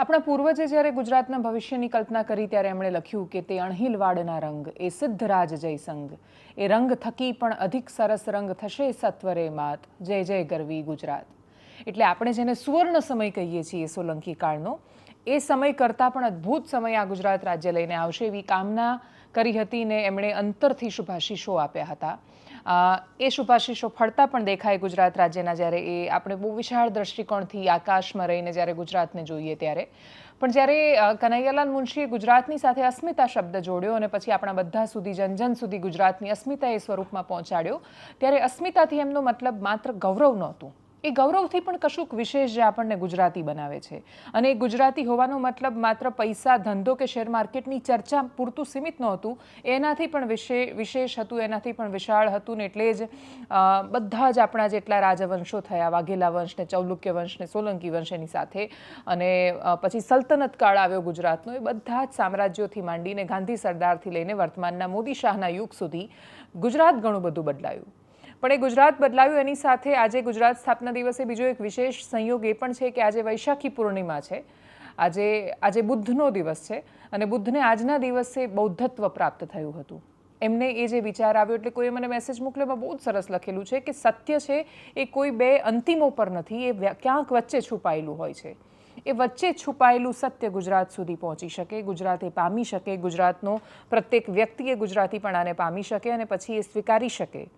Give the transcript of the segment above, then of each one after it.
આપણા પૂર્વજે જ્યારે ગુજરાતના ભવિષ્યની કલ્પના કરી ત્યારે એમણે લખ્યું કે તે અણહિલવાડના રંગ એ સિદ્ધરાજ જયસંગ એ રંગ થકી પણ અધિક સરસ રંગ થશે સત્વરે માત જય જય ગરવી ગુજરાત. એટલે આપણે જેને સુવર્ણ સમય કહીએ છીએ સોલંકી કાળનો, એ સમય કરતાં પણ અદ્ભુત સમય આ ગુજરાત રાજ્ય લઈને આવશે એવી કામના કરી હતી ને એમણે અંતરથી શુભાશીષો આપ્યા હતા. એ શુભાશીષો ફળતા પણ દેખાય ગુજરાત રાજ્યના જ્યારે એ આપણે બહુ વિશાળ દ્રષ્ટિકોણથી આકાશમાં રહીને જ્યારે ગુજરાતને જોઈએ ત્યારે. પણ જ્યારે કનૈયાલાલ મુનશીએ ગુજરાતની સાથે અસ્મિતા શબ્દ જોડ્યો અને પછી આપણા બધા સુધી જન સુધી ગુજરાતની અસ્મિતા એ સ્વરૂપમાં પહોંચાડ્યો, ત્યારે અસ્મિતાથી એમનો મતલબ માત્ર ગૌરવ નહોતું, એ ગૌરવથી પણ કશુંક વિશેષ જે આપણને ગુજરાતી બનાવે છે. અને એ ગુજરાતી હોવાનો મતલબ માત્ર પૈસા, ધંધો કે શેર માર્કેટની ચર્ચા પૂરતું સીમિત નહોતું, એનાથી પણ વિશેષ હતું, એનાથી પણ વિશાળ હતું. ને એટલે જ બધા જ આપણા જેટલા રાજવંશો થયા, વાઘેલા વંશ ને ચૌલુક્ય વંશ ને સોલંકી વંશ એની સાથે, અને પછી સલ્તનત કાળ આવ્યો ગુજરાતનો, એ બધા જ સામ્રાજ્યોથી માંડીને ગાંધી સરદારથી લઈને વર્તમાનના મોદી શાહના યુગ સુધી ગુજરાત ઘણું બધું બદલાયું. પણ એ ગુજરાત બદલાયું એની સાથે આજે ગુજરાત સ્થાપના દિવસે બીજો એક વિશેષ સંયોગ એ પણ છે કે આજે વૈશાખી પૂર્ણિમા છે, આજે બુદ્ધનો દિવસ છે, અને બુદ્ધને આજના દિવસે બૌદ્ધત્વ પ્રાપ્ત થયું હતું. એમને એ જે વિચાર આવ્યો, એટલે કોઈએ મને મેસેજ મોકલ્યોમાં બહુ જ સરસ લખેલું છે કે સત્ય છે એ કોઈ બે અંતિમો પર નથી, એ ક્યાંક વચ્ચે છુપાયેલું હોય છે. એ વચ્ચે છુપાયેલું સત્ય ગુજરાત સુધી પહોંચી શકે, ગુજરાતે પામી શકે, ગુજરાતનો પ્રત્યેક વ્યક્તિએ ગુજરાતીપણાને પામી શકે અને પછી એ સ્વીકારી શકે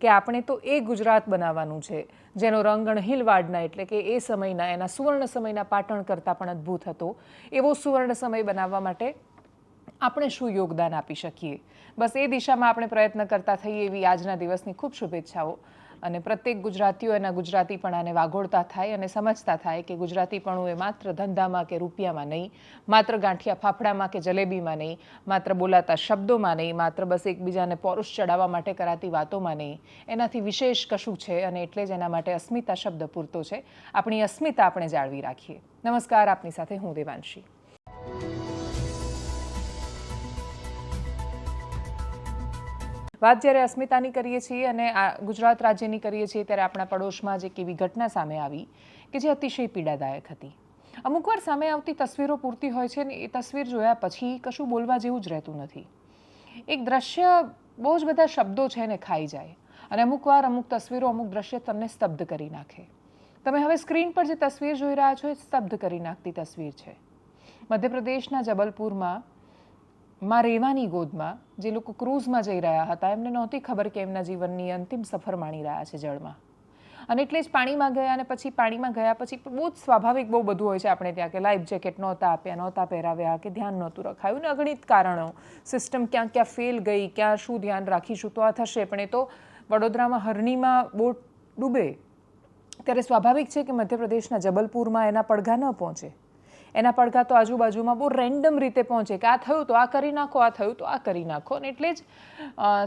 કે આપણે તો એ ગુજરાત બનાવવાનું છે જેનો રંગ અણહિલવાડના, એટલે કે એ સમયના, એના સુવર્ણ સમયના પાટણ કરતાં પણ અદ્ભુત હતો. એવો સુવર્ણ સમય બનાવવા માટે આપણે શું યોગદાન આપી શકીએ, બસ એ દિશામાં આપણે પ્રયત્ન કરતા થઈએ એવી આજના દિવસની ખૂબ શુભેચ્છાઓ. અને પ્રત્યેક ગુજરાતીઓ એના ગુજરાતીપણાને વાગોળતા થાય અને સમજતા થાય કે ગુજરાતીપણું એ માત્ર ધંધામાં કે રૂપિયામાં નહીં, માત્ર ગાંઠિયા ફાફડામાં કે જલેબીમાં નહીં, માત્ર બોલાતા શબ્દોમાં નહીં, માત્ર બસ એકબીજાને પોરુષ ચડાવવા માટે કરાતી વાતોમાં નહીં, એનાથી વિશેષ કશું છે. અને એટલે જ એના માટે અસ્મિતા શબ્દ પૂરતો છે. આપણી અસ્મિતા આપણે જાળવી રાખીએ. નમસ્કાર, આપની સાથે હું દેવાંશી. વાત જ્યારે અસ્મિતાની કરીએ છીએ અને ગુજરાત રાજ્યની કરીએ છીએ ત્યારે આપણા પડોશમાં જ એક એવી ઘટના સામે આવી કે જે અતિશય પીડાદાયક હતી. અમુકવાર સામે આવતી તસવીરો પૂરતી હોય છે ને એ તસવીર જોયા પછી કશું બોલવા જેવું જ રહેતું નથી. એક દ્રશ્ય બહુ જ બધા શબ્દો છે ને ખાઈ જાય, અને અમુકવાર અમુક તસવીરો, અમુક દ્રશ્ય તમને સ્તબ્ધ કરી નાખે. તમે હવે સ્ક્રીન પર જે તસવીર જોઈ રહ્યા છો એ સ્તબ્ધ કરી નાખતી તસવીર છે. મધ્યપ્રદેશના જબલપુરમાં રેવાની ગોદમાં જે લોકો ક્રૂઝમાં જઈ રહ્યા હતા, એમને નહોતી ખબર કે એમના જીવનની અંતિમ સફર માણી રહ્યા છે જળમાં. અને એટલે જ પાણીમાં ગયા, અને પછી પાણીમાં ગયા પછી બહુ જ સ્વાભાવિક બહુ બધું હોય છે આપણે ત્યાં, કે લાઈફ જેકેટ નહોતા આપ્યા, નહોતા પહેરાવ્યા, કે ધ્યાન નહોતું રખાયું, ને અગણિત કારણો, સિસ્ટમ ક્યાં ફેલ ગઈ, ક્યાં શું ધ્યાન રાખીશું તો આ થશે. પણ એ તો વડોદરામાં હરણીમાં બોટ ડૂબે ત્યારે સ્વાભાવિક છે કે મધ્યપ્રદેશના જબલપુરમાં એના પડઘા ન પહોંચે. એના પડઘા તો આજુબાજુમાં બહુ રેન્ડમ રીતે પહોંચે કે આ થયું તો આ કરી નાખો, આ થયું તો આ કરી નાખો. અને એટલે જ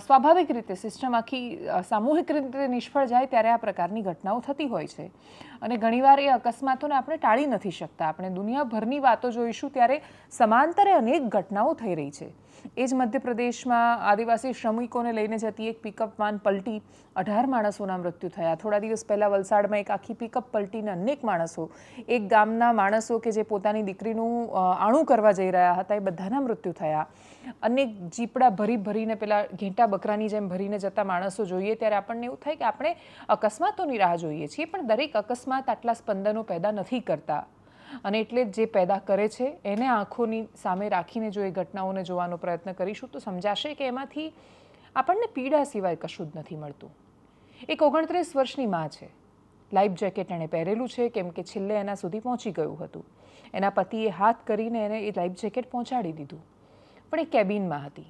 સ્વાભાવિક રીતે સિસ્ટમ આખી સામૂહિક રીતે નિષ્ફળ જાય ત્યારે આ પ્રકારની ઘટનાઓ થતી હોય છે. અને ઘણીવાર એ અકસ્માતોને આપણે ટાળી નથી શકતા. આપણે દુનિયાભરની વાતો જોઈશું ત્યારે સમાંતરે અનેક ઘટનાઓ થઈ રહી છે. એ જ મધ્યપ્રદેશમાં આદિવાસી શ્રમિકોને લઈને જતી એક પિકઅપ વાન પલટી, 18 માણસોના મૃત્યુ થયા. થોડા દિવસ પહેલાં વલસાડમાં એક આખી પિકઅપ પલટીને અનેક માણસો, એક ગામના માણસો કે જે પોતાની દીકરીનું આણું કરવા જઈ રહ્યા હતા, એ બધાના મૃત્યુ થયા. અનેક જીપડા ભરીને પેલા ઘેંટા બકરાની જેમ ભરીને જતા માણસો જોઈએ ત્યારે આપણને એવું થાય કે આપણે અકસ્માતોની રાહ જોઈએ છીએ, પણ દરેક અકસ્માત આટલા સ્પંદનો પેદા નથી કરતા. અને એટલે જ જે પેદા કરે છે એને આંખોની સામે રાખીને જો એ ઘટનાઓને જોવાનો પ્રયત્ન કરીશું તો સમજાશે કે એમાંથી આપણને પીડા સિવાય કશું જ નથી મળતું. એક 29 વર્ષની માં છે. લાઈફ જેકેટ એણે પહેરેલું છે કેમ કે છેલ્લે એના સુધી પહોંચી ગયું હતું. એના પતિએ હાથ કરીને એને એ લાઈફ જેકેટ પહોંચાડી દીધું, પણ એ કેબિનમાં હતી.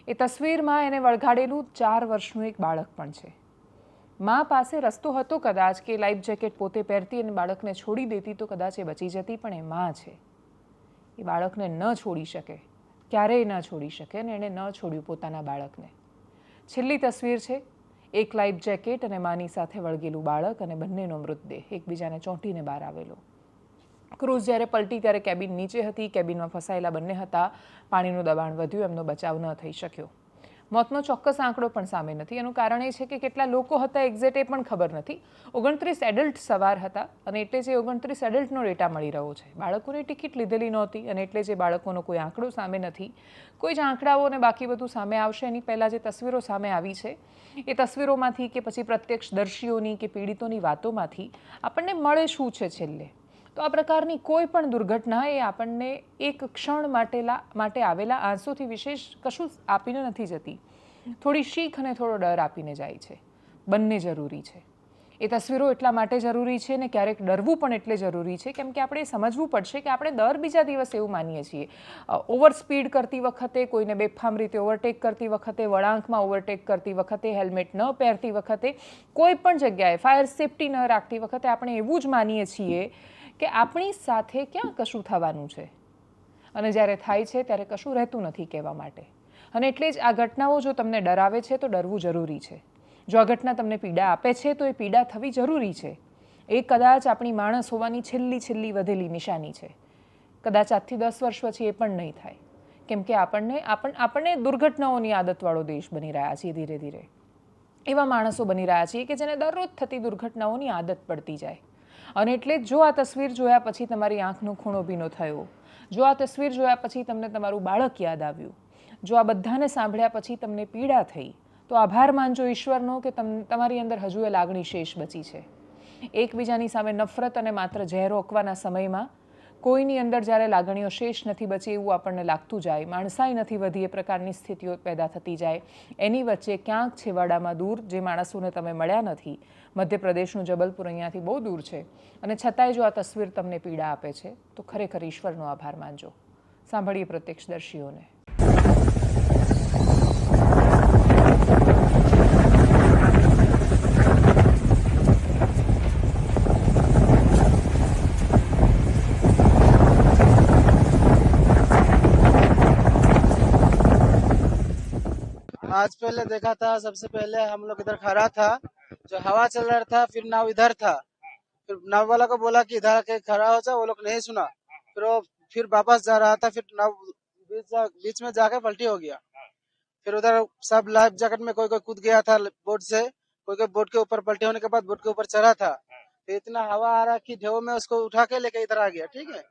એ તસવીરમાં એને વળગાડેલું 4 વર્ષનું એક બાળક પણ છે. મા પાસે રસ્તો હતો કદાચ કે લાઈફ જેકેટ પોતે પહેરતી અને બાળકને છોડી દેતી તો કદાચ એ બચી જતી, પણ એ મા છે, એ બાળકને ન છોડી શકે, ક્યારેય ન છોડી શકે, અને એણે ન છોડ્યું પોતાના બાળકને. છેલ્લી તસવીર છે, એક લાઈફ જેકેટ અને માની સાથે વળગેલું બાળક અને બંનેનો મૃતદેહ એકબીજાને ચોંટીને બહાર આવેલો. ક્રૂઝ જ્યારે પલટી ત્યારે કેબિન નીચે હતી, કેબિનમાં ફસાયેલા બંને હતા. પાણીનું દબાણ વધ્યું, એમનો બચાવ ન થઈ શક્યો. મોતનો ચોક્કસ આંકડો પણ સામે નથી. એનું કારણ એ છે કે કેટલા લોકો હતા એક્ઝેક્ટ એ પણ ખબર નથી. 29 એડલ્ટ સવાર હતા અને એટલે જે 29 એડલ્ટનો ડેટા મળી રહ્યો છે. બાળકોની ટિકિટ લીધેલી નહોતી અને એટલે જે બાળકોનો કોઈ આંકડો સામે નથી. કોઈ જ આંકડાઓ અને બાકી બધું સામે આવશે એની પહેલાં જે તસવીરો સામે આવી છે એ તસવીરોમાંથી કે પછી પ્રત્યક્ષદર્શીઓની કે પીડિતોની વાતોમાંથી આપણને મળે શું છે છેલ્લે. તો આ પ્રકારની કોઈ પણ દુર્ઘટના એ આપણને એક ક્ષણ માટે આવેલા આંસુથી વિશેષ કશું આપીને નથી જતી. થોડી શીખ અને થોડો ડર આપીને જાય છે. બંને જરૂરી છે. એ તસવીરો એટલા માટે જરૂરી છે ને ક્યારેક ડરવું પણ એટલે જરૂરી છે કેમ કે આપણે સમજવું પડશે કે આપણે દર બીજા દિવસે એવું માનીએ છીએ. ઓવર સ્પીડ કરતી વખતે, કોઈને બેફામ રીતે ઓવરટેક કરતી વખતે, વળાંકમાં ઓવરટેક કરતી વખતે, હેલ્મેટ ન પહેરતી વખતે, કોઈ પણ જગ્યાએ ફાયર સેફટી ન રાખતી વખતે આપણે એવું જ માનીએ છીએ કે આપણી સાથે ક્યાં કશું થવાનું છે અને જ્યારે થાય છે ત્યારે કશું રહેતું નથી કહેવા માટે. અને એટલે જ આ ઘટનાઓ જો તમને ડરાવે છે તો ડરવું જરૂરી છે. જો આ ઘટના તમને પીડા આપે છે તો એ પીડા થવી જરૂરી છે. એ કદાચ આપણી માણસ હોવાની છેલ્લી વધેલી નિશાની છે. કદાચ આજથી 10 વર્ષ પછી એ પણ નહીં થાય કેમ કે આપણને દુર્ઘટનાઓની આદતવાળો દેશ બની રહ્યા છીએ. ધીરે ધીરે એવા માણસો બની રહ્યા છીએ કે જેને દરરોજ થતી દુર્ઘટનાઓની આદત પડતી જાય. અને એટલે જો આ તસવીર જોયા પછી તમારી આંખનો ખૂણો ભીનો થયો, જો આ તસવીર જોયા પછી તમને તમારું બાળક યાદ આવ્યું, જો આ બધાને સાંભળ્યા પછી તમને પીડા થઈ, તો આભાર માનજો ઈશ્વરનો કે તમારી અંદર હજુ એ લાગણી શેષ બચી છે. એકબીજાની સામે નફરત અને માત્ર ઝેર રોકવાના સમયમાં કોઈની અંદર જ્યારે લાગણીઓ શેષ નથી બચી એવું આપણને લાગતું જાય, માણસાઈ નથી વધી, એ પ્રકારની સ્થિતિઓ પેદા થતી જાય. એની વચ્ચે ક્યાંક છેવાડામાં દૂર જે માણસોને તમે મળ્યા નથી, મધ્યપ્રદેશનું જબલપુર અહીંયાથી બહુ દૂર છે અને છતાંય જો આ તસવીર તમને પીડા આપે છે તો ખરેખર ઈશ્વરનો આભાર માનજો. સાંભળીએ પ્રત્યક્ષદર્શીઓને. आज पहले देखा था, सबसे पहले हम लोग इधर खड़ा था, जो हवा चल रहा था, फिर नाव इधर था, फिर नाव वाला को बोला कि इधर के खड़ा हो जाओ, वो लोग नहीं सुना, फिर वापस जा रहा था, फिर नाव बीच में जाके पलटी हो गया. फिर उधर सब लाइफ जैकेट में कोई कूद गया था बोट से, कोई बोट के ऊपर पलटी होने के बाद बोट के ऊपर चढ़ा था. तो इतना हवा आ रहा कि ढेव में उसको उठा के लेके इधर आ गया. ठीक है,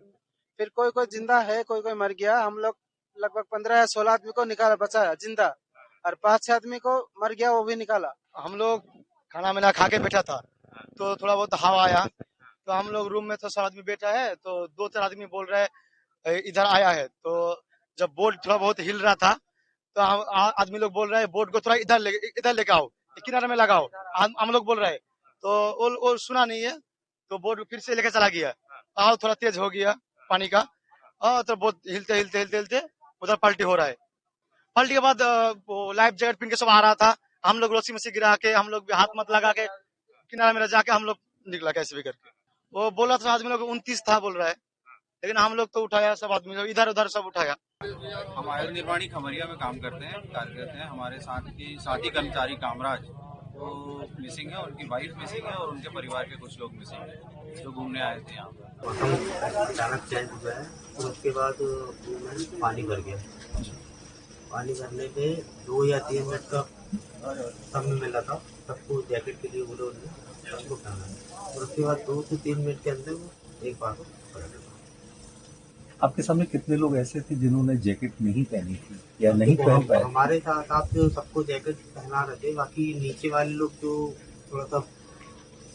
फिर कोई जिंदा है, कोई मर गया. हम लोग लगभग 15 या 16 आदमी को निकाला, बचाया जिंदा, और 5-6 आदमी को मर गया, वो भी निकाला. हम लोग खाना मीना खा के बैठा था तो थोड़ा बहुत हवा आया तो हम लोग रूम में तो 100 आदमी बैठा है तो 2-4 आदमी बोल रहे हैं इधर आया है. तो जब बोट थोड़ा बहुत हिल रहा था तो आदमी लोग बोल रहे हैं बोट को थोड़ा इधर लेके आओ, किनारे में लगाओ. हम लोग बोल रहे हैं तो वो सुना नहीं है तो बोट फिर से लेके चला गया. आओ थोड़ा तेज हो गया पानी का, तो बोट हिलते हिलते हिलते हिलते उधर पलटी हो रहा है. पलटी के बाद वो लाइफ जैकेट पहन के सब आ रहा था. हम लोग रस्सी में से गिरा के, हम लोग हाथ मत लगा के किनारे में जाके हम लोग निकला कैसे भी करके. वो बोला था आदमी लोग 29 था बोल रहा है, लेकिन हम लोग तो उठाया, सब आदमी लोग इधर उधर सब उठाया. हम आयुध निर्माणी खमरिया में काम करते हैं, कार्य करते हैं. हमारे साथी कर्मचारी कामराज वो मिसिंग है, उनकी वाइफ मिसिंग है और उनके परिवार के कुछ लोग मिसिंग है जो घूमने आए थे यहाँ पर. अचानक चेंज हुआ है तो उसके बाद पानी भर गया. पानी भरने पे 2 या 3 मिनट का समय मिला था, सबको जैकेट के लिए बोले उन्होंने, सबको पहना. और उसके बाद 2 से 3 मिनट के अंदर वो एक बार पलट गया. आपके सामने कितने लोग ऐसे थे जिन्होंने जैकेट नहीं पहनी थी या नहीं पहन पाए? हमारे साथ आप जो सबको जैकेट पहना रहे थे, बाकी नीचे वाले लोग जो थोड़ा सा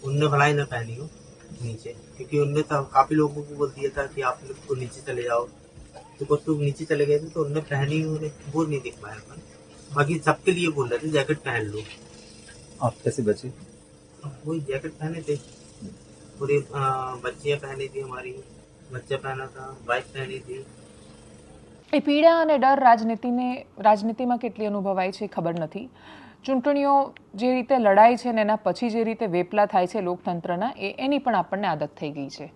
उनने भलाई न पहनी हो नीचे, क्योंकि उनने काफी लोगों को बोल दिया था कि आप लोग को नीचे चले जाओ, तो कुछ लोग नीचे चले गए थे तो उनने पहनी, उन्हें वो नहीं दिख पाया. बाकी सबके लिए बोल रहे थे जैकेट पहन लो. आप कैसे बचे? वही जैकेट पहने थे, पूरी बच्चियां पहनी थी, हमारी बच्चा पहना था, वाइफ पहनी थी. એ પીડા અને ડર રાજનીતિમાં કેટલી અનુભવાય છે ખબર નથી. ચૂંટણીઓ જે રીતે લડાય છે ને એના પછી જે રીતે વેપલા થાય છે લોકતંત્રના, એની પણ આપણને આદત થઈ ગઈ છે.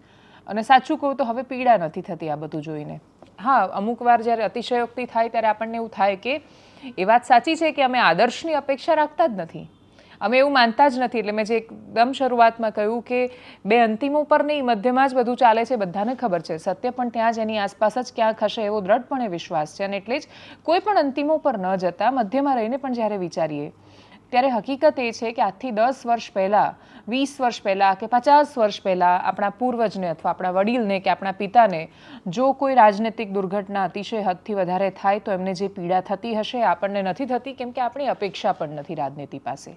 અને સાચું કહું તો હવે પીડા નથી થતી આ બધું જોઈને. હા, અમુક વાર જ્યારે અતિશયોક્તિ થાય ત્યારે આપણને એવું થાય કે એ વાત સાચી છે કે અમે આદર્શની અપેક્ષા રાખતા જ નથી. અમે એવું માનતા જ નથી. એટલે મેં જે એકદમ શરૂઆતમાં કહ્યું કે બે અંતિમો પર નહીં, મધ્યમાં જ બધું ચાલે છે, બધાને ખબર છે. સત્ય પણ ત્યાં જ એની આસપાસ જ ક્યાંક હશે એવો દ્રઢપણે વિશ્વાસ છે. અને એટલે જ કોઈ પણ અંતિમો પર ન જતા મધ્યમાં રહીને પણ જ્યારે વિચારીએ ત્યારે હકીકત એ છે કે આજથી 10 વર્ષ પહેલાં, 20 વર્ષ પહેલાં કે 50 વર્ષ પહેલાં આપણા પૂર્વજને અથવા આપણા વડીલને કે આપણા પિતાને જો કોઈ રાજનૈતિક દુર્ઘટના અતિશય હદથી વધારે થાય તો એમને જે પીડા થતી હશે આપણને નથી થતી, કેમ કે આપણી અપેક્ષા પણ નથી રાજનીતિ પાસે.